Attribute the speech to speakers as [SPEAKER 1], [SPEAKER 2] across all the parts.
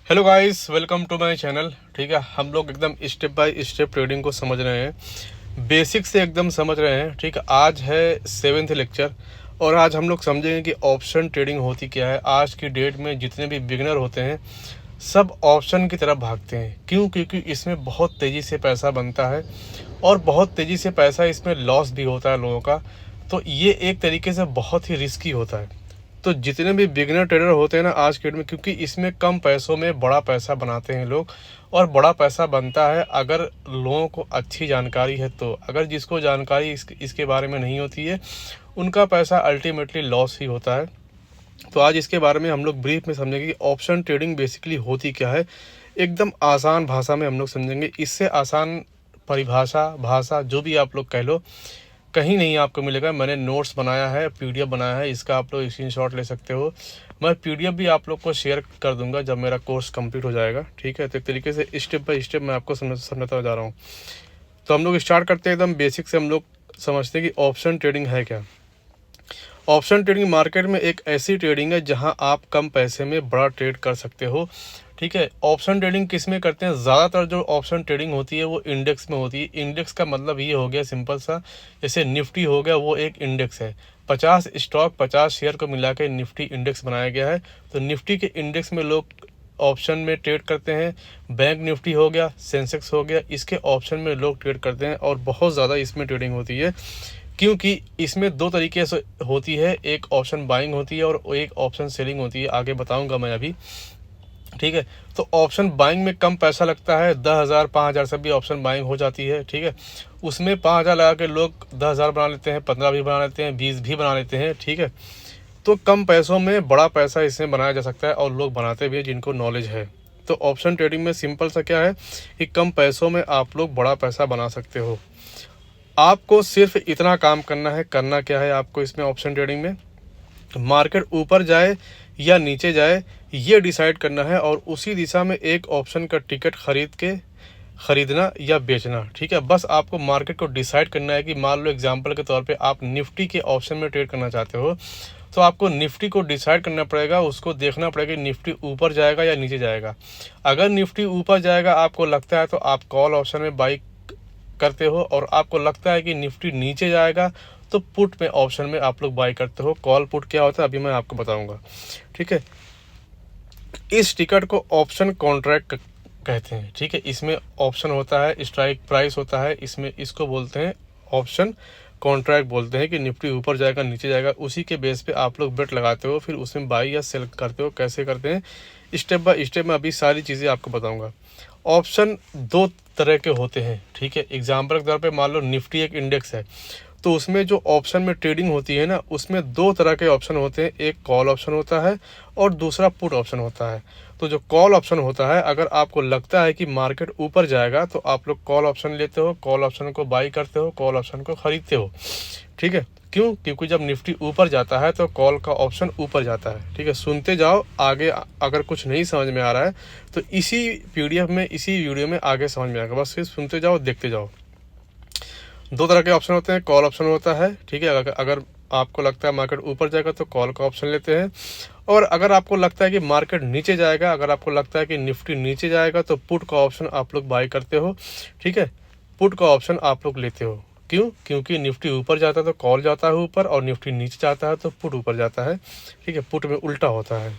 [SPEAKER 1] Hello guys, welcome to my channel. ठीक है, हम लोग एकदम स्टेप बाय स्टेप ट्रेडिंग को समझ रहे हैं, बेसिक से एकदम समझ रहे हैं। ठीक है, आज है 7th लेक्चर और आज हम लोग समझेंगे कि ऑप्शन ट्रेडिंग होती क्या है। आज की डेट में जितने भी बिगिनर होते हैं सब ऑप्शन की तरफ भागते हैं। क्यों? क्योंकि इसमें बहुत तेज़ी से पैसा बनता है और बहुत तेज़ी से पैसा इसमें लॉस भी होता है लोगों का। तो ये एक तरीके से बहुत ही रिस्की होता है। तो जितने भी बिगिनर ट्रेडर होते हैं ना आज के डेट में, क्योंकि इसमें कम पैसों में बड़ा पैसा बनाते हैं लोग, और बड़ा पैसा बनता है अगर लोगों को अच्छी जानकारी है। तो अगर जिसको जानकारी इसके बारे में नहीं होती है उनका पैसा अल्टीमेटली लॉस ही होता है। तो आज इसके बारे में हम लोग ब्रीफ में समझेंगे कि ऑप्शन ट्रेडिंग बेसिकली होती क्या है। एकदम आसान भाषा में हम लोग समझेंगे। इससे आसान परिभाषा भाषा जो भी आप लोग कह लो, कहीं नहीं आपको मिलेगा। मैंने नोट्स बनाया है, पीडीएफ बनाया है, इसका आप लोग स्क्रीनशॉट ले सकते हो। मैं पीडीएफ भी आप लोग को शेयर कर दूंगा जब मेरा कोर्स कंप्लीट हो जाएगा। ठीक है, तो एक तरीके से स्टेप बाय स्टेप मैं आपको समझाता जा रहा हूँ। तो हम लोग स्टार्ट करते हैं एकदम बेसिक से। हम लोग समझते हैं कि ऑप्शन ट्रेडिंग है क्या। ऑप्शन ट्रेडिंग मार्केट में एक ऐसी ट्रेडिंग है जहां आप कम पैसे में बड़ा ट्रेड कर सकते हो। ठीक है, ऑप्शन ट्रेडिंग किस में करते हैं? ज़्यादातर जो ऑप्शन ट्रेडिंग होती है वो इंडेक्स में होती है। इंडेक्स का मतलब ये हो गया सिंपल सा, जैसे निफ्टी हो गया, वो एक इंडेक्स है। 50 स्टॉक 50 शेयर को मिला के निफ्टी इंडेक्स बनाया गया है। तो निफ्टी के इंडेक्स में लोग ऑप्शन में ट्रेड करते हैं। बैंक निफ्टी हो गया, सेंसेक्स हो गया, इसके ऑप्शन में लोग ट्रेड करते हैं और बहुत ज़्यादा इसमें ट्रेडिंग होती है। क्योंकि इसमें दो तरीके से होती है, एक ऑप्शन बाइंग होती है और एक ऑप्शन सेलिंग होती है। आगे बताऊंगा मैं अभी। ठीक है, तो ऑप्शन बाइंग में कम पैसा लगता है, 10,000 5,000 से भी ऑप्शन बाइंग हो जाती है। ठीक है, उसमें 5,000 लगा के लोग 10,000 बना लेते हैं, 15 भी बना लेते हैं, 20 भी बना लेते हैं। ठीक है, तो कम पैसों में बड़ा पैसा इसमें बनाया जा सकता है और लोग बनाते भी हैं जिनको नॉलेज है। तो ऑप्शन ट्रेडिंग में सिंपल सा क्या है कि कम पैसों में आप लोग बड़ा पैसा बना सकते हो। आपको सिर्फ इतना काम करना है। करना क्या है आपको इसमें ऑप्शन ट्रेडिंग में? मार्केट ऊपर जाए या नीचे जाए ये डिसाइड करना है और उसी दिशा में एक ऑप्शन का टिकट खरीदना या बेचना। ठीक है, बस आपको मार्केट को डिसाइड करना है कि मान लो एग्जांपल के तौर पे आप निफ्टी के ऑप्शन में ट्रेड करना चाहते हो, तो आपको निफ्टी को डिसाइड करना पड़ेगा। उसको देखना पड़ेगा कि निफ्टी ऊपर जाएगा या नीचे जाएगा। अगर निफ्टी ऊपर जाएगा आपको लगता है तो आप कॉल ऑप्शन में बाई करते हो, और आपको लगता है कि निफ्टी नीचे जाएगा तो पुट में ऑप्शन में आप लोग बाई करते हो। कॉल पुट क्या होता है अभी मैं आपको बताऊंगा। ठीक है, इस टिकट को ऑप्शन कॉन्ट्रैक्ट कहते हैं। ठीक है, इसमें ऑप्शन होता है, स्ट्राइक प्राइस होता है, इसमें इसको बोलते हैं ऑप्शन कॉन्ट्रैक्ट बोलते हैं कि निफ्टी ऊपर जाएगा नीचे जाएगा। उसी के बेस पे आप लोग बेट लगाते हो, फिर उसमें बाई या सेल करते हो। कैसे करते हैं स्टेप बाय स्टेप मैं अभी सारी चीज़ें आपको बताऊंगा। ऑप्शन दो तरह के होते हैं। ठीक है, एग्जाम्पल के तौर पे मान लो निफ्टी एक इंडेक्स है, तो उसमें जो ऑप्शन में ट्रेडिंग होती है ना, उसमें दो तरह के ऑप्शन होते हैं। एक कॉल ऑप्शन होता है और दूसरा पुट ऑप्शन होता है। तो जो कॉल ऑप्शन होता है, अगर आपको लगता है कि मार्केट ऊपर जाएगा तो आप लोग कॉल ऑप्शन लेते हो, कॉल ऑप्शन को बाई करते हो, कॉल ऑप्शन को खरीदते हो। ठीक है, क्यों? क्योंकि जब निफ्टी ऊपर जाता है तो कॉल का ऑप्शन ऊपर जाता है। ठीक है, सुनते जाओ आगे। अगर कुछ नहीं समझ में आ रहा है तो इसी पीडीएफ में, इसी वीडियो में आगे समझ में आएगा। बस फिर सुनते जाओ, देखते जाओ। दो तरह के ऑप्शन होते हैं। कॉल ऑप्शन होता है, ठीक है, अगर आपको लगता है मार्केट ऊपर जाएगा तो कॉल का ऑप्शन लेते हैं, और अगर आपको लगता है कि मार्केट नीचे जाएगा, अगर आपको लगता है कि निफ्टी नीचे जाएगा तो पुट का ऑप्शन आप लोग बाई करते हो। ठीक है, पुट का ऑप्शन आप लोग लेते हो। क्यों? क्योंकि निफ्टी ऊपर जाता है तो कॉल जाता है ऊपर, और निफ्टी नीचे जाता है तो पुट ऊपर जाता है। ठीक है, पुट में उल्टा होता है।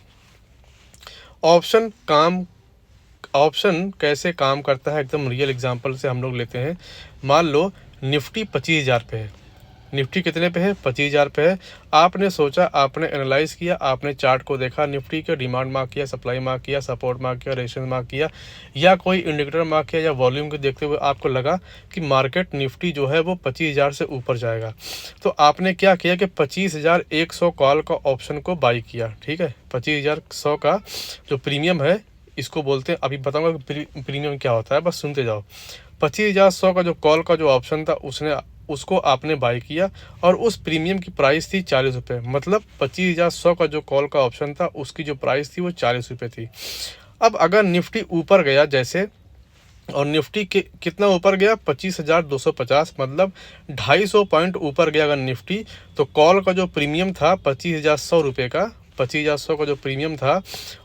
[SPEAKER 1] ऑप्शन काम ऑप्शन कैसे काम करता है एकदम रियल एग्जांपल से हम लोग लेते हैं। मान लो निफ्टी 25,000 पे है। निफ्टी कितने पे है? 25,000 पे है। आपने सोचा, आपने एनालाइज किया, आपने चार्ट को देखा, निफ्टी के डिमांड मार्क किया, सप्लाई मार्क किया, सपोर्ट मार्क किया, रेजिस्टेंस मार्क किया, या कोई इंडिकेटर मार्क किया, या वॉल्यूम को देखते हुए आपको लगा कि मार्केट निफ्टी जो है वो 25,000 से ऊपर जाएगा। तो आपने क्या किया कि 25,100 कॉल का ऑप्शन को बाई किया। ठीक है, 25,100 का जो प्रीमियम है इसको बोलते हैं। अभी बताऊंगा कि प्रीमियम क्या होता है, बस सुनते जाओ। 25,100 का जो कॉल का जो ऑप्शन था उसको आपने बाई किया, और उस प्रीमियम की प्राइस थी 40 रुपये। मतलब 25,100 का जो कॉल का ऑप्शन था उसकी जो प्राइस थी वो 40 रुपये थी। अब अगर निफ्टी ऊपर गया जैसे, और निफ्टी के कितना ऊपर गया? 25,250, मतलब 250 पॉइंट ऊपर गया अगर निफ्टी, तो कॉल का जो प्रीमियम था 25,100 रुपये का, 25,100 का जो प्रीमियम था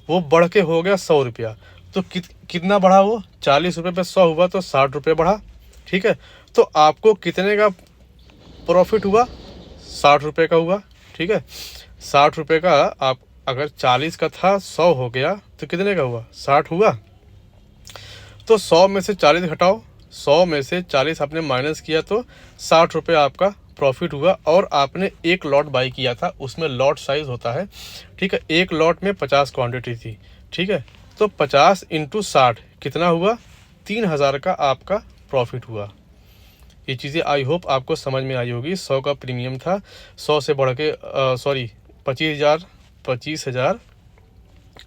[SPEAKER 1] वो बढ़ के हो गया 100 रुपया। तो कितना बढ़ा वो? 40 रुपये पे 100 हुआ तो 60 रुपये बढ़ा। ठीक है, तो आपको कितने का प्रॉफिट हुआ? 60 रुपये का हुआ। ठीक है, 60 रुपये का आप अगर 40 का था 100 हो गया तो कितने का हुआ? 60 हुआ। तो 100 में से 40 घटाओ, 100 में से 40 आपने माइनस किया तो 60 रुपये आपका प्रॉफिट हुआ। और आपने एक लॉट बाई किया था, उसमें लॉट साइज होता है। ठीक है, एक लॉट में 50 क्वांटिटी थी। ठीक है, तो 50 इंटू 60 कितना हुआ? 3,000 का आपका प्रॉफिट हुआ। ये चीज़ें आई होप आपको समझ में आई होगी। 100 का प्रीमियम था, 100 से बढ़ के 25,000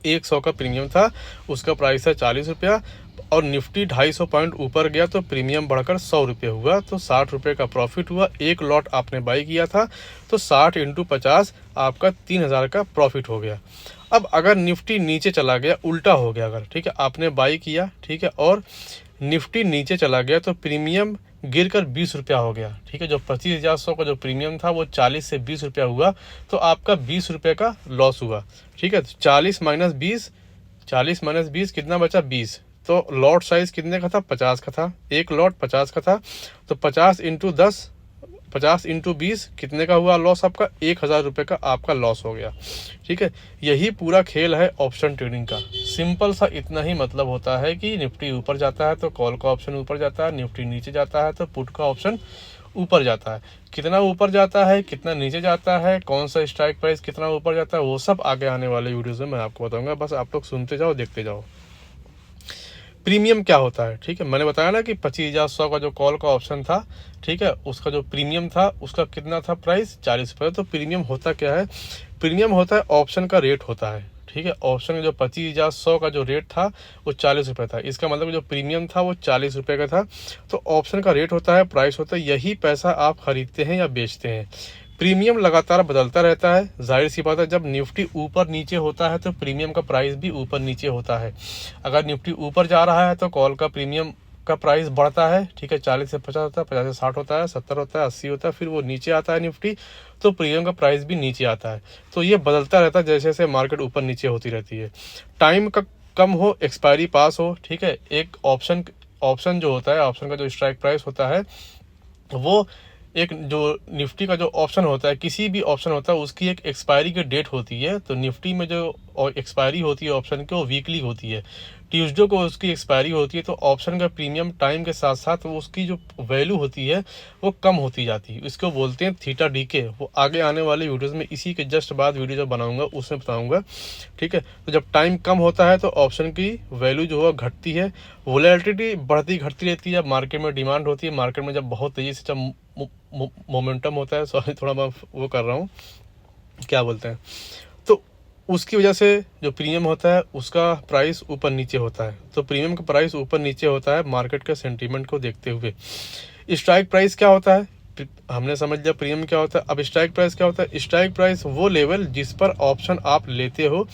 [SPEAKER 1] 100 का प्रीमियम था, उसका प्राइस है 40 रुपया। और निफ्टी 250 पॉइंट ऊपर गया तो प्रीमियम बढ़कर 100 रुपये हुआ, तो 60 रुपये का प्रॉफिट हुआ। एक लॉट आपने बाई किया था तो 60 इंटू 50 आपका 3,000 का प्रॉफिट हो गया। अब अगर निफ्टी नीचे चला गया, उल्टा हो गया अगर, ठीक है, आपने बाई किया, ठीक है, और निफ्टी नीचे चला गया तो प्रीमियम गिरकर 20 रुपया हो गया। ठीक है, जो 25,100 का जो प्रीमियम था वो 40 से 20 रुपया हुआ, तो आपका 20 रुपये का लॉस हुआ। ठीक है, तो 40 माइनस 20 कितना बचा? 20। तो लॉट साइज कितने का था? 50 का था। एक लॉट 50 का था, तो 50 इंटू 10, 50 इंटू 20 कितने का हुआ लॉस आपका? 1,000 रुपये का आपका लॉस हो गया। ठीक है, यही पूरा खेल है ऑप्शन ट्रेडिंग का। सिंपल सा इतना ही मतलब होता है कि निफ्टी ऊपर जाता है तो कॉल का ऑप्शन ऊपर जाता है, निफ्टी नीचे जाता है तो पुट का ऑप्शन ऊपर जाता है। कितना ऊपर जाता है, कितना नीचे जाता है, कौन सा स्ट्राइक प्राइस कितना ऊपर जाता है, वो सब आगे आने वाले वीडियोज़ में मैं आपको बताऊँगा। बस आप लोग सुनते जाओ, देखते जाओ। प्रीमियम क्या होता है? ठीक है, मैंने बताया ना कि 25,100 का जो कॉल का ऑप्शन था, ठीक है, उसका जो प्रीमियम था उसका कितना था प्राइस? 40 रुपये। तो प्रीमियम होता क्या है? प्रीमियम होता है ऑप्शन का रेट होता है। ठीक है, ऑप्शन का जो 25,100 का जो रेट था वो 40 रुपये था। इसका मतलब जो प्रीमियम था वो 40 रुपये का था। तो ऑप्शन का रेट होता है, प्राइस होता है, यही पैसा आप खरीदते हैं या बेचते हैं। प्रीमियम लगातार बदलता रहता है। जाहिर सी बात है, जब निफ्टी ऊपर नीचे होता है तो प्रीमियम का प्राइस भी ऊपर नीचे होता है। अगर निफ्टी ऊपर जा रहा है तो कॉल का प्रीमियम का प्राइस बढ़ता है। ठीक है, 40 से 50 होता है, 50 से 60 होता है, 70 होता है, 80 होता है, फिर वो नीचे आता है निफ्टी, तो प्रीमियम का प्राइस भी नीचे आता है। तो ये बदलता रहता है जैसे जैसे मार्केट ऊपर नीचे होती रहती है। टाइम का कम हो, एक्सपायरी पास हो, ठीक है, एक ऑप्शन जो होता है, ऑप्शन का जो स्ट्राइक प्राइस होता है वो एक जो निफ्टी का जो ऑप्शन होता है, किसी भी ऑप्शन होता है, उसकी एक एक्सपायरी की डेट होती है। तो निफ्टी में जो एक्सपायरी होती है ऑप्शन की वो वीकली होती है, ट्यूसडे को उसकी एक्सपायरी होती है। तो ऑप्शन का प्रीमियम टाइम के साथ साथ वो उसकी जो वैल्यू होती है वो कम होती जाती है। इसको बोलते हैं थीटा डीके। वो आगे आने वाले वीडियोज़ में इसी के जस्ट बाद वीडियो जो बनाऊंगा उसमें बताऊंगा। ठीक है, तो जब टाइम कम होता है तो ऑप्शन की वैल्यू जो है घटती है, वोलेटिलिटी बढ़ती घटती रहती है। मार्केट में डिमांड होती है, मार्केट में जब बहुत तेज़ी से जब मोमेंटम होता है, सॉरी थोड़ा मैं वो कर रहा हूँ, क्या बोलते हैं, तो उसकी वजह से जो प्रीमियम होता है उसका प्राइस ऊपर नीचे होता है। तो प्रीमियम का प्राइस ऊपर नीचे होता है मार्केट के सेंटीमेंट को देखते हुए। स्ट्राइक प्राइस क्या होता है? हमने समझ लिया प्रीमियम क्या होता है। अब स्ट्राइक प्राइस क्या होता है? स्ट्राइक प्राइस वो लेवल जिस पर ऑप्शन आप लेते हो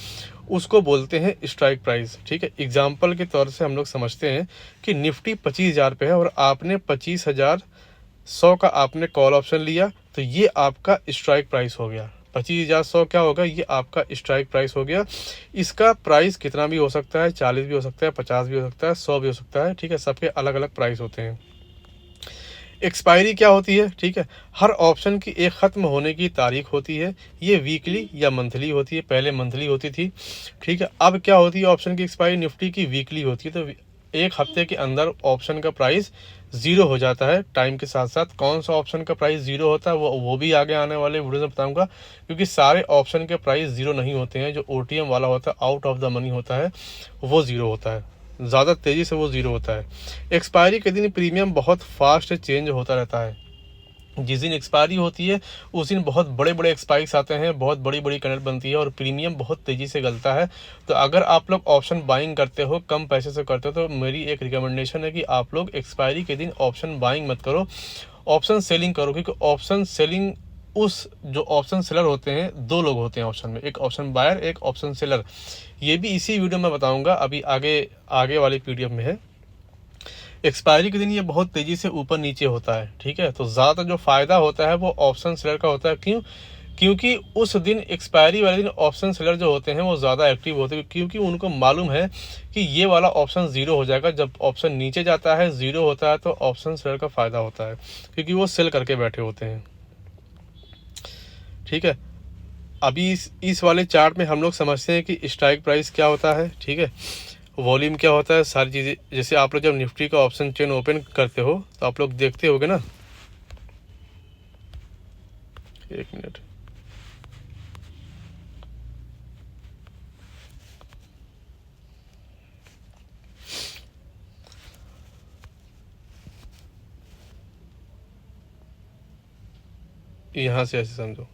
[SPEAKER 1] उसको बोलते हैं स्ट्राइक प्राइस। ठीक है, एग्जाम्पल के तौर से हम लोग समझते हैं कि निफ्टी 25,000 पे है और आपने 25,100 का आपने कॉल ऑप्शन लिया, तो ये आपका स्ट्राइक प्राइस हो गया। 25,100 क्या होगा? ये आपका स्ट्राइक प्राइस हो गया। इसका प्राइस कितना भी हो सकता है, 40 भी हो सकता है, 50 भी हो सकता है, 100 भी हो सकता है। ठीक है, सबके अलग अलग प्राइस होते हैं। एक्सपायरी क्या होती है? ठीक है, हर ऑप्शन की एक ख़त्म होने की तारीख होती है। ये वीकली या मंथली होती है, पहले मंथली होती थी। ठीक है, अब क्या होती है ऑप्शन की एक्सपायरी? निफ्टी की वीकली होती है। तो एक हफ्ते के अंदर ऑप्शन का प्राइस ज़ीरो हो जाता है टाइम के साथ साथ। कौन सा ऑप्शन का प्राइस ज़ीरो होता है वो भी आगे आने वाले वीडियो में बताऊंगा, क्योंकि सारे ऑप्शन के प्राइस ज़ीरो नहीं होते हैं। जो ओटीएम वाला होता है, आउट ऑफ द मनी होता है, वो ज़ीरो होता है, ज़्यादा तेज़ी से वो ज़ीरो होता है। एक्सपायरी के दिन प्रीमियम बहुत फास्ट चेंज होता रहता है। जिस दिन एक्सपायरी होती है उस दिन बहुत बड़े बड़े एक्सपाइक्स आते हैं, बहुत बड़ी बड़ी कैंडल बनती है और प्रीमियम बहुत तेज़ी से गलता है। तो अगर आप लोग ऑप्शन बाइंग करते हो, कम पैसे से करते हो, तो मेरी एक रिकमेंडेशन है कि आप लोग एक्सपायरी के दिन ऑप्शन बाइंग मत करो, ऑप्शन सेलिंग करो। क्योंकि ऑप्शन सेलिंग उस जो ऑप्शन सेलर होते हैं, दो लोग होते हैं ऑप्शन में, एक ऑप्शन बायर, एक ऑप्शन सेलर। ये भी इसी वीडियो में बताऊंगा, अभी आगे वाली पीडीएफ में है। एक्सपायरी के दिन ये बहुत तेज़ी से ऊपर नीचे होता है। ठीक है, तो ज़्यादा जो फ़ायदा होता है वो ऑप्शन सेलर का होता है। क्यों? क्योंकि उस दिन एक्सपायरी वाले दिन ऑप्शन सेलर जो होते हैं वो ज़्यादा एक्टिव होते हैं, क्योंकि उनको मालूम है कि ये वाला ऑप्शन ज़ीरो हो जाएगा। जब ऑप्शन नीचे जाता है, ज़ीरो होता है, तो ऑप्शन सेलर का फ़ायदा होता है, क्योंकि वो सेल करके बैठे होते हैं। ठीक है, अभी इस वाले चार्ट में हम लोग समझते हैं कि स्ट्राइक प्राइस क्या होता है। ठीक है, वॉल्यूम क्या होता है, सारी चीज़ें। जैसे आप लोग जब निफ्टी का ऑप्शन चेन ओपन करते हो तो आप लोग देखते होगे ना, एक मिनट, यहाँ से ऐसे समझो।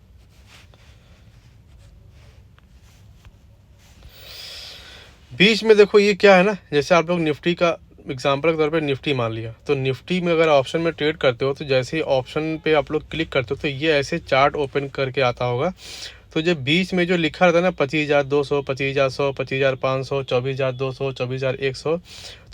[SPEAKER 1] बीच में देखो ये क्या है ना, जैसे आप लोग निफ्टी का एग्जांपल के तौर पे निफ्टी मान लिया, तो निफ्टी में अगर ऑप्शन में ट्रेड करते हो तो जैसे ही ऑप्शन पे आप लोग क्लिक करते हो तो ये ऐसे चार्ट ओपन करके आता होगा। तो जब बीच में जो लिखा रहता है ना 25,200, 25,100, 25,500, 24,200, 24,100,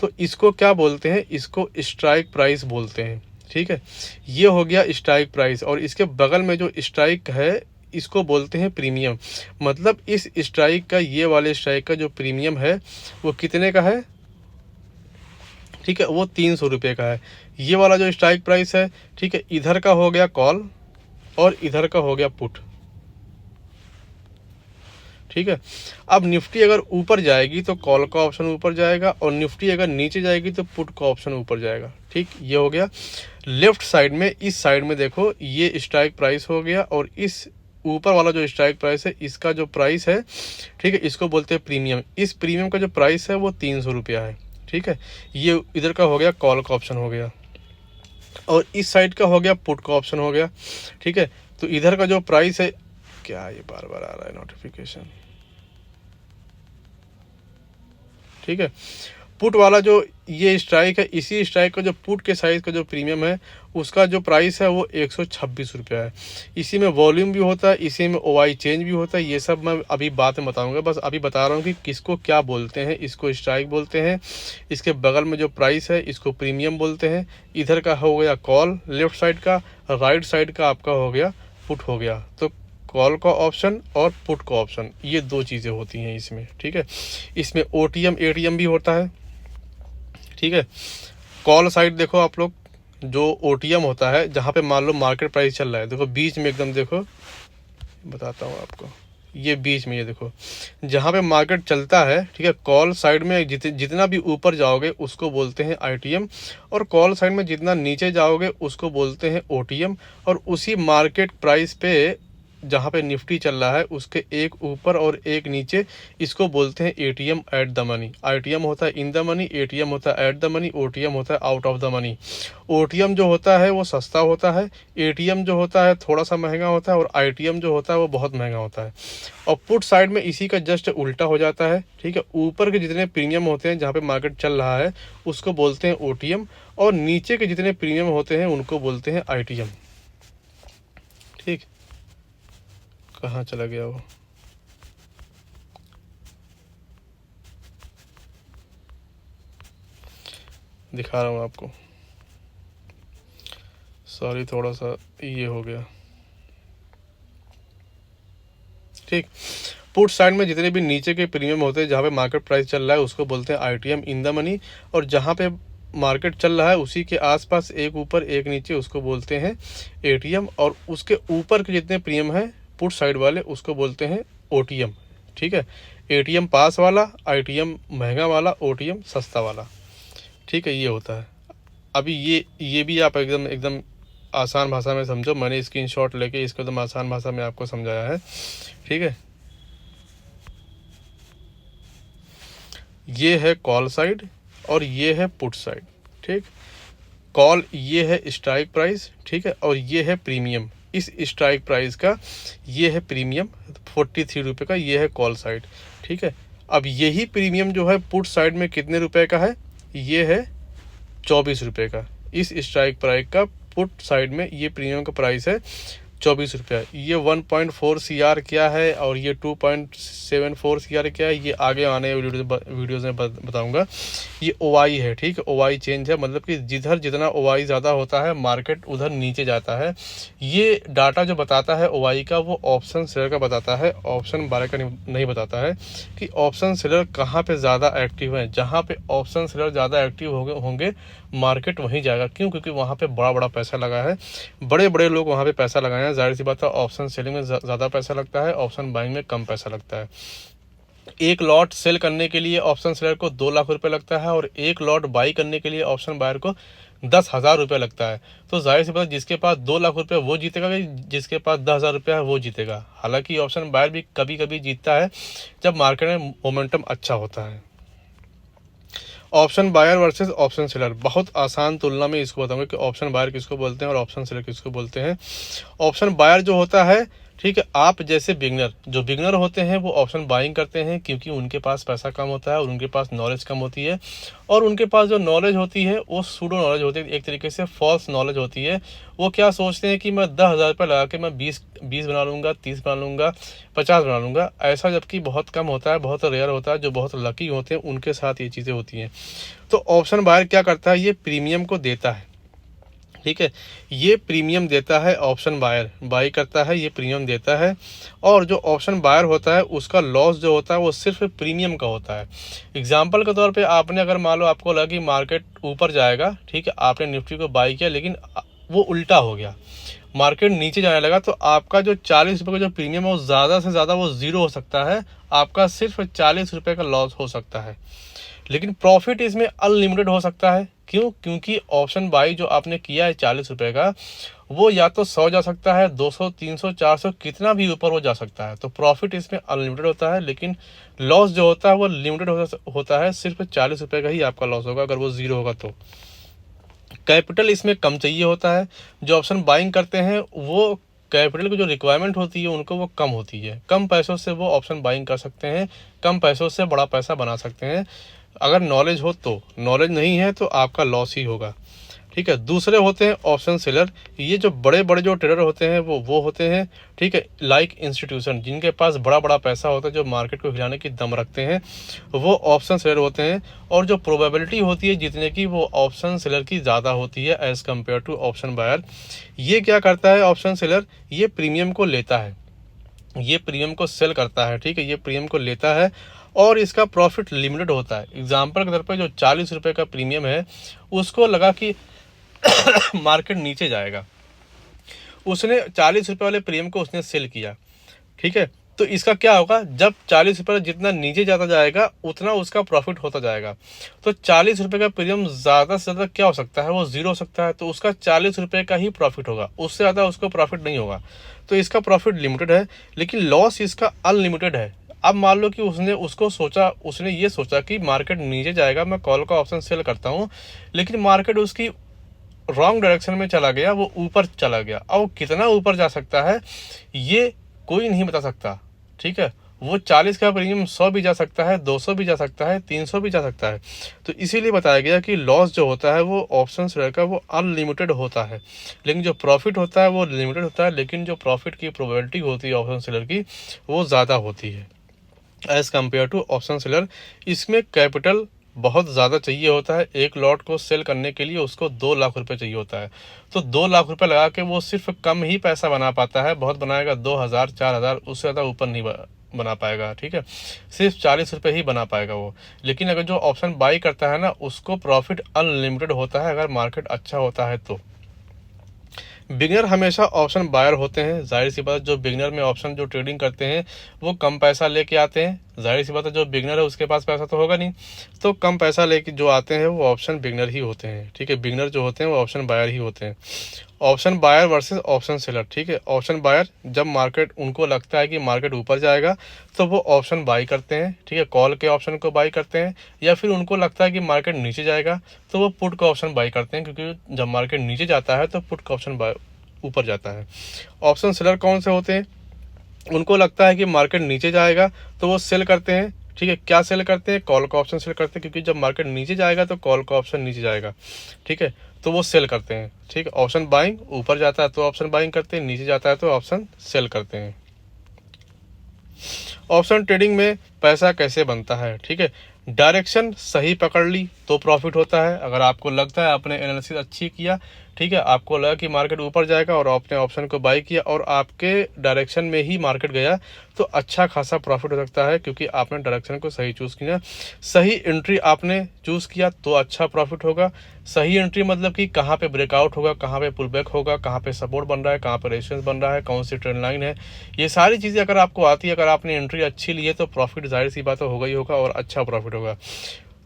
[SPEAKER 1] तो इसको क्या बोलते हैं, इसको स्ट्राइक प्राइस बोलते हैं। ठीक है, ये हो गया स्ट्राइक प्राइस। और इसके बगल में जो स्ट्राइक है इसको बोलते हैं प्रीमियम। मतलब इस स्ट्राइक का, ये वाले स्ट्राइक का जो प्रीमियम है वो कितने का है, ठीक है, वो 300 रुपये का है। ये वाला जो स्ट्राइक प्राइस है, ठीक है, इधर का हो गया कॉल और इधर का हो गया पुट। ठीक है, अब निफ्टी अगर ऊपर जाएगी तो कॉल का ऑप्शन ऊपर जाएगा, और निफ्टी अगर नीचे जाएगी तो पुट का ऑप्शन ऊपर जाएगा। ठीक, ये हो गया लेफ्ट साइड में। इस साइड में देखो ये स्ट्राइक प्राइस हो गया, और इस ऊपर वाला जो स्ट्राइक प्राइस है इसका जो प्राइस है, ठीक है, इसको बोलते हैं प्रीमियम। इस प्रीमियम का जो प्राइस है वो 300 रुपया है। ठीक है, ये इधर का हो गया कॉल का ऑप्शन हो गया, और इस साइड का हो गया पुट का ऑप्शन हो गया। ठीक है, तो इधर का जो प्राइस है, क्या ये बार बार आ रहा है नोटिफिकेशन। ठीक है, पुट वाला जो ये स्ट्राइक है, इसी स्ट्राइक का जो पुट के साइज का जो प्रीमियम है उसका जो प्राइस है वो 126 रुपया है। इसी में वॉल्यूम भी होता है, इसी में ओवाई चेंज भी होता है। ये सब मैं अभी बाद में बताऊंगा, बस अभी बता रहा हूँ कि किसको क्या बोलते हैं। इसको स्ट्राइक बोलते हैं, इसके बगल में जो प्राइस है इसको प्रीमियम बोलते हैं। इधर का हो गया कॉल लेफ्ट साइड का, राइट साइड का आपका हो गया पुट हो गया। तो कॉल का ऑप्शन और पुट का ऑप्शन, ये दो चीज़ें होती हैं इसमें। ठीक है, इसमें ओटीएम एटीएम भी होता है। ठीक है, कॉल साइड देखो आप लोग, जो ओटीएम होता है जहाँ पे मान लो मार्केट प्राइस चल रहा है, देखो बीच में एकदम, देखो बताता हूँ आपको, ये बीच में, ये देखो जहाँ पे मार्केट चलता है। ठीक है, कॉल साइड में जितना भी ऊपर जाओगे उसको बोलते हैं आईटीएम, और कॉल साइड में जितना नीचे जाओगे उसको बोलते हैं ओटीएम। और उसी मार्केट प्राइस पे जहाँ पे निफ्टी चल रहा है उसके एक ऊपर और एक नीचे, इसको बोलते हैं ATM at the money. ITM होता है इन द मनी, एटीएम होता है एट द मनी, ओटीएम होता है out of the money. OTM जो होता है वो सस्ता होता है, एटीएम जो होता है थोड़ा सा महंगा होता है, और आईटीएम जो होता है वो बहुत महंगा होता है। और पुट साइड में इसी का जस्ट उल्टा हो जाता है। ठीक है, ऊपर के जितने प्रीमियम होते हैं जहाँ पे मार्केट चल रहा है उसको बोलते हैं ओटीएम, और नीचे के जितने प्रीमियम होते हैं उनको बोलते हैं आईटीएम। ठीक, कहाँ चला गया वो, दिखा रहा हूँ आपको, सॉरी थोड़ा सा ये हो गया। ठीक, पुट साइड में जितने भी नीचे के प्रीमियम होते हैं जहाँ पे मार्केट प्राइस चल रहा है उसको बोलते हैं आईटीएम इन द मनी, और जहाँ पे मार्केट चल रहा है उसी के आसपास एक ऊपर एक नीचे उसको बोलते हैं एटीएम, और उसके ऊपर के जितने प्रीमियम हैं पुट साइड वाले उसको बोलते हैं ओटीएम। ठीक है, एटीएम पास वाला, आईटीएम महंगा वाला, ओटीएम सस्ता वाला। ठीक है, ये होता है। अभी ये भी आप एकदम एकदम आसान भाषा में समझो, मैंने स्क्रीनशॉट लेके इसको एकदम आसान भाषा में आपको समझाया है। ठीक है, ये है कॉल साइड और ये है पुट साइड। ठीक, कॉल ये है स्ट्राइक प्राइस, ठीक है, और ये है प्रीमियम। इस स्ट्राइक प्राइस का ये है प्रीमियम 43 रुपये का, ये है कॉल साइड। ठीक है, अब यही प्रीमियम जो है पुट साइड में कितने रुपए का है, ये है 24 रुपये का। इस स्ट्राइक प्राइस का पुट साइड में ये प्रीमियम का प्राइस है ₹24। ये 1.4 CR क्या है और ये 2.74 CR क्या है, ये आगे आने वीडियोज़ में बताऊंगा। ये OI है, ठीक है, OI चेंज है, मतलब कि जिधर जितना OI ज़्यादा होता है मार्केट उधर नीचे जाता है। ये डाटा जो बताता है OI का, वो ऑप्शन सेलर का बताता है, ऑप्शन बायर का नहीं बताता है कि ऑप्शन सेलर कहाँ पे ज़्यादा एक्टिव है। जहाँ पे ऑप्शन सेलर ज़्यादा एक्टिव होंगे मार्केट वहीं जाएगा। क्यों? क्योंकि वहाँ पे बड़ा बड़ा पैसा लगा है, बड़े बड़े लोग वहाँ पे पैसा लगाए हैं। जाहिर सी बात है ऑप्शन सेलिंग में ज़्यादा पैसा लगता है, ऑप्शन बाइंग में कम पैसा लगता है। एक लॉट सेल करने के लिए ऑप्शन सेलर को 2 लाख रुपए लगता है और एक लॉट बाई करने के लिए ऑप्शन बायर को 10,000 रुपये लगता है। तो जाहिर सी बात है जिसके पास 2 लाख रुपए वो जीतेगा, जिसके पास 10,000 रुपया है वो जीतेगा। हालांकि ऑप्शन बायर भी कभी कभी जीतता है जब मार्केट में मोमेंटम अच्छा होता है। Option buyer versus option seller, बहुत आसान तुलना में इसको बताऊंगा कि ऑप्शन बायर किसको बोलते हैं और ऑप्शन सेलर किसको बोलते हैं। ऑप्शन बायर जो होता है, ठीक है, आप जैसे बिगनर होते हैं वो ऑप्शन बाइंग करते हैं क्योंकि उनके पास पैसा कम होता है और उनके पास नॉलेज कम होती है, और उनके पास जो नॉलेज होती है वो सूडो नॉलेज होती है, एक तरीके से फॉल्स नॉलेज होती है। वो क्या सोचते हैं कि मैं 10,000 रुपये लगा के मैं 20 बना लूँगा, 30 बना लूँगा, 50 बना लूँगा। ऐसा जबकि बहुत कम होता है, बहुत रेयर होता है। जो बहुत लकी होते हैं उनके साथ ये चीज़ें होती हैं। तो ऑप्शन बायर क्या करता है, ये प्रीमियम को देता है, ठीक है, ये प्रीमियम देता है। ऑप्शन बायर बाई करता है, ये प्रीमियम देता है। और जो ऑप्शन बायर होता है उसका लॉस जो होता है वो सिर्फ प्रीमियम का होता है। एग्जांपल के तौर पे आपने अगर मान लो आपको लगा कि मार्केट ऊपर जाएगा, ठीक है, आपने निफ्टी को बाई किया लेकिन वो उल्टा हो गया, मार्केट नीचे जाने लगा, तो आपका जो 40 रुपये का जो प्रीमियम है वो ज़्यादा से ज़्यादा वो ज़ीरो हो सकता है। आपका सिर्फ 40 रुपये का लॉस हो सकता है। लेकिन प्रॉफिट इसमें अनलिमिटेड हो सकता है। क्यों? क्योंकि ऑप्शन बाई जो आपने किया है 40 रुपये का, वो या तो 100 जा सकता है, 200, 300, 400, कितना भी ऊपर वो जा सकता है। तो प्रॉफिट इसमें अनलिमिटेड होता है, लेकिन लॉस जो होता है वो लिमिटेड होता है। सिर्फ 40 रुपये का ही आपका लॉस होगा अगर वो ज़ीरो होगा तो। कैपिटल इसमें कम चाहिए होता है। जो ऑप्शन बाइंग करते हैं वो कैपिटल की जो रिक्वायरमेंट होती है उनको वो कम होती है। कम पैसों से वो ऑप्शन बाइंग कर सकते हैं, कम पैसों से बड़ा पैसा बना सकते हैं। अगर नॉलेज हो तो, नॉलेज नहीं है तो आपका लॉस ही होगा, ठीक है। दूसरे होते हैं ऑप्शन सेलर। ये जो बड़े बड़े जो ट्रेडर होते हैं वो होते हैं, ठीक है, लाइक इंस्टीट्यूशन, जिनके पास बड़ा बड़ा पैसा होता है, जो मार्केट को हिलाने की दम रखते हैं, वो ऑप्शन सेलर होते हैं। और जो प्रोबेबिलिटी होती है जीतने की वो ऑप्शन सेलर की ज़्यादा होती है as compare to option buyer. ये क्या करता है ऑप्शन सेलर, ये प्रीमियम को लेता है, ये प्रीमियम को सेल करता है, ठीक है, ये प्रीमियम को लेता है और इसका प्रॉफिट लिमिटेड होता है। एग्जाम्पल के तौर पर जो 40 रुपये का प्रीमियम है उसको लगा कि मार्केट नीचे जाएगा, उसने 40 रुपये वाले प्रीमियम को उसने सेल किया, ठीक है। तो इसका क्या होगा, जब 40 रुपये जितना नीचे जाता जाएगा उतना उसका प्रॉफिट होता जाएगा। तो 40 रुपये का प्रीमियम ज़्यादा से ज़्यादा क्या हो सकता है, वो ज़ीरो हो सकता है। तो उसका 40 रुपये का ही प्रॉफिट होगा, उससे ज़्यादा उसको प्रॉफिट नहीं होगा। तो इसका प्रॉफिट लिमिटेड है, लेकिन लॉस इसका अनलिमिटेड है। अब मान लो कि उसने ये सोचा कि मार्केट नीचे जाएगा, मैं कॉल का ऑप्शन सेल करता हूँ, लेकिन मार्केट उसकी रॉन्ग डायरेक्शन में चला गया, वो ऊपर चला गया। अब कितना ऊपर जा सकता है ये कोई नहीं बता सकता, ठीक है। वो 40 का प्रीमियम 100 भी जा सकता है, 200 भी जा सकता है, 300 भी जा सकता है। तो इसीलिए बताया गया कि लॉस जो होता है वो ऑप्शन सेलर का वो अनलिमिटेड होता है, लेकिन जो प्रॉफिट होता है वो लिमिटेड होता है। लेकिन जो प्रॉफिट की प्रोबेबिलिटी होती है ऑप्शन सेलर की वो ज़्यादा होती है as compare to option seller. इसमें कैपिटल बहुत ज़्यादा चाहिए होता है। एक लॉट को सेल करने के लिए उसको 2 लाख रुपए चाहिए होता है। तो 2 लाख रुपए लगा के वो सिर्फ कम ही पैसा बना पाता है। बहुत बनाएगा 2,000, 4,000, उससे ज़्यादा ऊपर नहीं बना पाएगा, ठीक है। सिर्फ 40 रुपये ही बना पाएगा वो। लेकिन अगर जो ऑप्शन बाई करता है ना, उसको प्रॉफिट अनलिमिटेड होता है अगर मार्केट अच्छा होता है तो। बिगनर हमेशा ऑप्शन बायर होते हैं। जाहिर सी बात है जो बिगनर में ऑप्शन जो ट्रेडिंग करते हैं वो कम पैसा लेके आते हैं। जाहिर सी बात है जो बिगनर है उसके पास पैसा तो होगा नहीं, तो कम पैसा लेके जो आते हैं वो ऑप्शन बिगनर ही होते हैं, ठीक है। बिगनर जो होते हैं वो ऑप्शन बायर ही होते हैं। Option buyer versus option seller, ठीक है। ऑप्शन बायर जब मार्केट उनको लगता है कि मार्केट ऊपर जाएगा तो वो ऑप्शन बाई करते हैं, ठीक है, कॉल के ऑप्शन को बाई करते हैं। या फिर उनको लगता है कि मार्केट नीचे जाएगा तो वो पुट का ऑप्शन बाई करते हैं, क्योंकि जब मार्केट नीचे जाता है तो पुट का ऑप्शन ऊपर जाता है। ऑप्शन सेलर कौन से होते हैं, उनको लगता है कि मार्केट नीचे जाएगा तो वो सेल करते हैं, ठीक है। क्या सेल करते हैं, कॉल का ऑप्शन सेल करते हैं, क्योंकि जब मार्केट नीचे जाएगा तो कॉल का ऑप्शन नीचे जाएगा, ठीक है। तो वो सेल करते हैं। ठीक है, ऑप्शन बाइंग, ऊपर जाता है तो ऑप्शन बाइंग करते हैं, नीचे जाता है तो ऑप्शन सेल करते हैं। ऑप्शन ट्रेडिंग में पैसा कैसे बनता है? ठीक है, डायरेक्शन सही पकड़ ली तो प्रॉफिट होता है। अगर आपको लगता है आपने एनालिसिस अच्छी किया, ठीक है, आपको लगा कि मार्केट ऊपर जाएगा और आपने ऑप्शन को बाई किया और आपके डायरेक्शन में ही मार्केट गया, तो अच्छा खासा प्रॉफिट हो सकता है, क्योंकि आपने डायरेक्शन को सही चूज़ किया। सही एंट्री आपने चूज़ किया तो अच्छा प्रॉफिट होगा। सही एंट्री मतलब कि कहाँ पे ब्रेकआउट होगा, कहाँ पे पुल बैक होगा, कहाँ पे सपोर्ट बन रहा है, कहाँ पे रेजिस्टेंस बन रहा है, कौन सी ट्रेंड लाइन है, ये सारी चीज़ें अगर आपको आती है, अगर आपने एंट्री अच्छी ली है तो प्रॉफिट जाहिर सी बात होगा ही होगा और अच्छा प्रॉफिट होगा।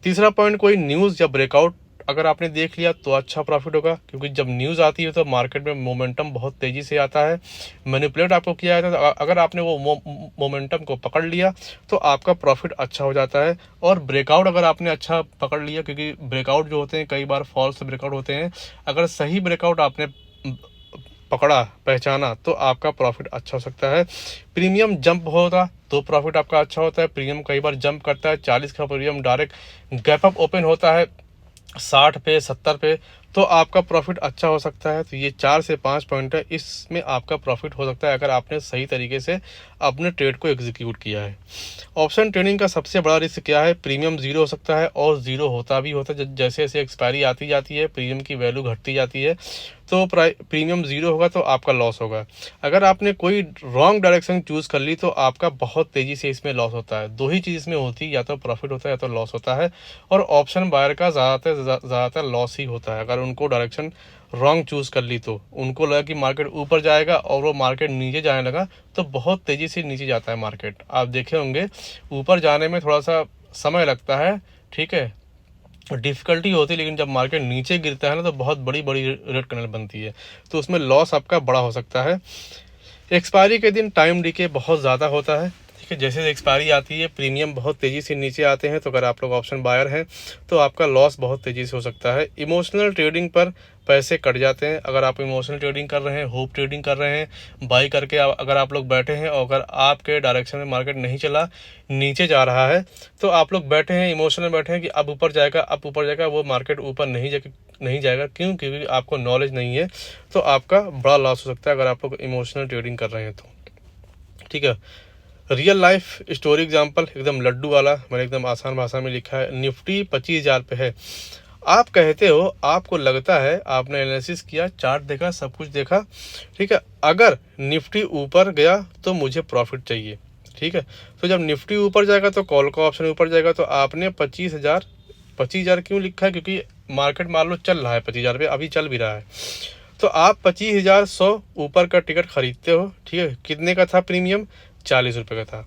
[SPEAKER 1] तीसरा पॉइंट, कोई न्यूज़ या ब्रेकआउट अगर आपने देख लिया तो अच्छा प्रॉफिट होगा, क्योंकि जब न्यूज़ आती है तो मार्केट में मोमेंटम बहुत तेज़ी से आता है। मैनिपुलेट आपको किया जाता है, तो अगर आपने वो मोमेंटम को पकड़ लिया तो आपका प्रॉफिट अच्छा हो जाता है। और ब्रेकआउट अगर आपने अच्छा पकड़ लिया, क्योंकि ब्रेकआउट जो होते हैं कई बार फॉल्स ब्रेकआउट होते हैं, अगर सही ब्रेकआउट आपने पकड़ा, पहचाना, तो आपका प्रॉफिट अच्छा हो सकता है। प्रीमियम जंप होगा तो प्रॉफिट आपका अच्छा होता है। प्रीमियम कई बार जंप करता है, 40 का premium direct gap up open होता है 60 पे, 70 पे, तो आपका प्रॉफिट अच्छा हो सकता है। तो ये 4 से 5 पॉइंट है, इसमें आपका प्रॉफिट हो सकता है अगर आपने सही तरीके से अपने ट्रेड को एग्जीक्यूट किया है। ऑप्शन ट्रेडिंग का सबसे बड़ा रिस्क क्या है? प्रीमियम जीरो हो सकता है और जीरो होता भी होता है। जैसे जैसे एक्सपायरी आती जाती है, प्रीमियम की वैल्यू घटती जाती है, तो प्रीमियम जीरो होगा तो आपका लॉस होगा। अगर आपने कोई रॉन्ग डायरेक्शन चूज़ कर ली तो आपका बहुत तेज़ी से इसमें लॉस होता है। दो ही चीज़ इसमें होती है, या तो प्रॉफिट होता है या तो लॉस होता है। और ऑप्शन बायर का ज़्यादातर लॉस ही होता है। अगर उनको डायरेक्शन रॉन्ग चूज़ कर ली तो उनको लगा कि मार्केट ऊपर जाएगा और वो मार्केट नीचे जाने लगा, तो बहुत तेज़ी से नीचे जाता है मार्केट। आप देखे होंगे ऊपर जाने में थोड़ा सा समय लगता है, ठीक है, डिफ़िकल्टी होती है, लेकिन जब मार्केट नीचे गिरता है ना तो बहुत बड़ी बड़ी रेड कैंडल बनती है, तो उसमें लॉस आपका बड़ा हो सकता है। एक्सपायरी के दिन टाइम डीके बहुत ज़्यादा होता है, ठीक है, जैसे एक्सपायरी आती है प्रीमियम बहुत तेज़ी से नीचे आते हैं, तो अगर आप लोग ऑप्शन बायर हैं तो आपका लॉस बहुत तेज़ी से हो सकता है। इमोशनल ट्रेडिंग पर पैसे कट जाते हैं। अगर आप इमोशनल ट्रेडिंग कर रहे हैं, होप ट्रेडिंग कर रहे हैं, बाई करके अगर आप लोग बैठे हैं और अगर आपके डायरेक्शन में मार्केट नहीं चला, नीचे जा रहा है, तो आप लोग बैठे हैं, इमोशनल बैठे हैं कि अब ऊपर जाएगा, अब ऊपर जाएगा, वो मार्केट ऊपर नहीं जाएगा। क्यों? क्योंकि आपको नॉलेज नहीं है, तो आपका बड़ा लॉस हो सकता है अगर आप लोग इमोशनल ट्रेडिंग कर रहे हैं तो। ठीक है, रियल लाइफ स्टोरी एग्जांपल एकदम लड्डू वाला, मैंने एकदम आसान भाषा में लिखा है। निफ्टी 25,000 पे है, आप कहते हो, आपको लगता है, आपने एनालिसिस किया, चार्ट देखा, सब कुछ देखा, ठीक है, अगर निफ्टी ऊपर गया तो मुझे प्रॉफिट चाहिए। ठीक है, तो जब निफ्टी ऊपर जाएगा तो कॉल का ऑप्शन ऊपर जाएगा, तो आपने 25,000 क्यों लिखा है? क्योंकि मार्केट मान लो चल रहा है 25,000 पे, अभी चल भी रहा है, तो आप 25,100 ऊपर का टिकट खरीदते हो। ठीक है, कितने का था प्रीमियम? 40 रुपये का था।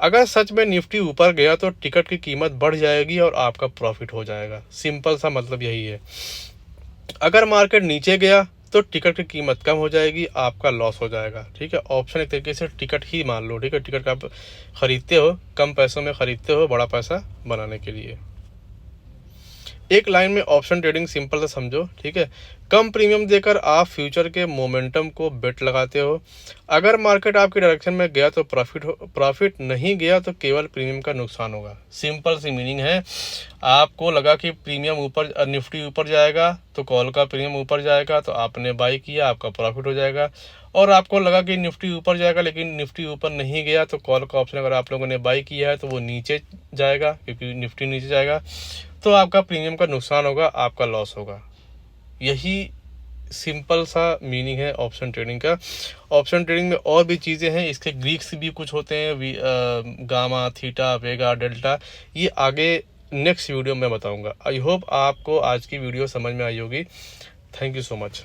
[SPEAKER 1] अगर सच में निफ्टी ऊपर गया तो टिकट की कीमत बढ़ जाएगी और आपका प्रॉफिट हो जाएगा। सिंपल सा मतलब यही है। अगर मार्केट नीचे गया तो टिकट की कीमत कम हो जाएगी, आपका लॉस हो जाएगा। ठीक है, ऑप्शन एक तरीके से टिकट ही मान लो। ठीक है, टिकट का आप खरीदते हो, कम पैसों में खरीदते हो बड़ा पैसा बनाने के लिए। एक लाइन में ऑप्शन ट्रेडिंग सिंपल सा समझो। ठीक है, कम प्रीमियम देकर आप फ्यूचर के मोमेंटम को बेट लगाते हो। अगर मार्केट आपकी डायरेक्शन में गया तो प्रॉफिट नहीं गया तो केवल प्रीमियम का नुकसान होगा। सिंपल सी मीनिंग है। आपको लगा कि प्रीमियम ऊपर, निफ्टी ऊपर जाएगा तो कॉल का प्रीमियम ऊपर जाएगा, तो आपने बाई किया, आपका प्रॉफिट हो जाएगा। और आपको लगा कि निफ्टी ऊपर जाएगा लेकिन निफ्टी ऊपर नहीं गया, तो कॉल का ऑप्शन अगर आप लोगों ने बाई किया है तो वो नीचे जाएगा, क्योंकि निफ्टी नीचे जाएगा, तो आपका प्रीमियम का नुकसान होगा, आपका लॉस होगा। यही सिंपल सा मीनिंग है ऑप्शन ट्रेडिंग का। ऑप्शन ट्रेडिंग में और भी चीज़ें हैं, इसके ग्रीक्स भी कुछ होते हैं, गामा, थीटा, वेगा, डेल्टा, ये आगे नेक्स्ट वीडियो में बताऊंगा। आई होप आपको आज की वीडियो समझ में आई होगी। Thank you so much.